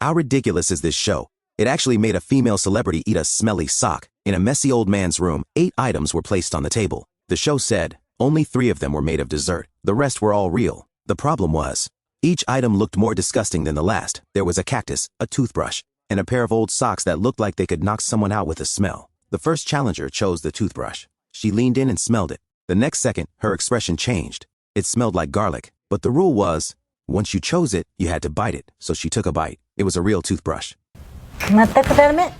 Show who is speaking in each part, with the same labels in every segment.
Speaker 1: How ridiculous is this show? It actually made a female celebrity eat a smelly sock. In a messy old man's room, 8 items were placed on the table. The show said only 3 of them were made of dessert. The rest were all real. The problem was, each item looked more disgusting than the last. There was a cactus, a toothbrush, and a pair of old socks that looked like they could knock someone out with a smell. The first challenger chose the toothbrush. She leaned in and smelled it. The next second, her expression changed. It smelled like garlic, but the rule was, once you chose it, you had to bite it. So she took a bite. It was a real toothbrush. The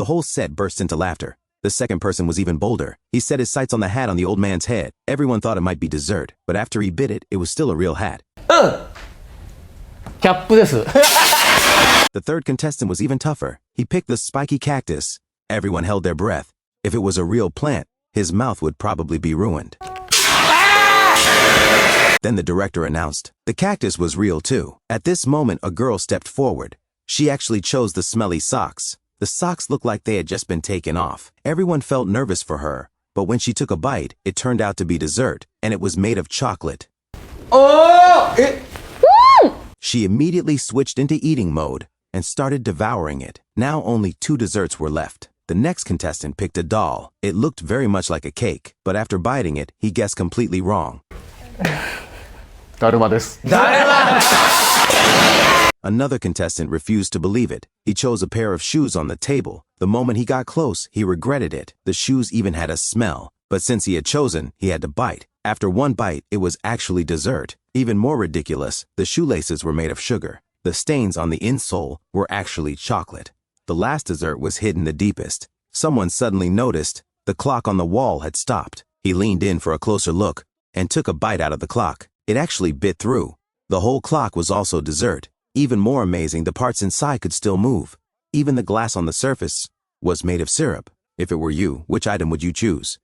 Speaker 1: whole set burst into laughter. The second person was even bolder. He set his sights on the hat on the old man's head. Everyone thought it might be dessert, but after he bit it, it was still a real hat. The third contestant was even tougher. He picked the spiky cactus. Everyone held their breath. If it was a real plant, his mouth would probably be ruined. Then the director announced, the cactus was real too. At this moment, a girl stepped forward. She actually chose the smelly socks. The socks looked like they had just been taken off. Everyone felt nervous for her, but when she took a bite, it turned out to be dessert, and it was made of chocolate. She immediately switched into eating mode and started devouring it. Now only 2 desserts were left. The next contestant picked a doll. It looked very much like a cake, but after biting it, he guessed completely wrong. Another contestant refused to believe it. He chose a pair of shoes on the table. The moment he got close, he regretted it. The shoes even had a smell. But since he had chosen, he had to bite. After one bite, it was actually dessert. Even more ridiculous, the shoelaces were made of sugar. The stains on the insole were actually chocolate. The last dessert was hidden the deepest. Someone suddenly noticed the clock on the wall had stopped. He leaned in for a closer look and took a bite out of the clock. It actually bit through. The whole clock was also dessert. Even more amazing, the parts inside could still move. Even the glass on the surface was made of syrup. If it were you, which item would you choose?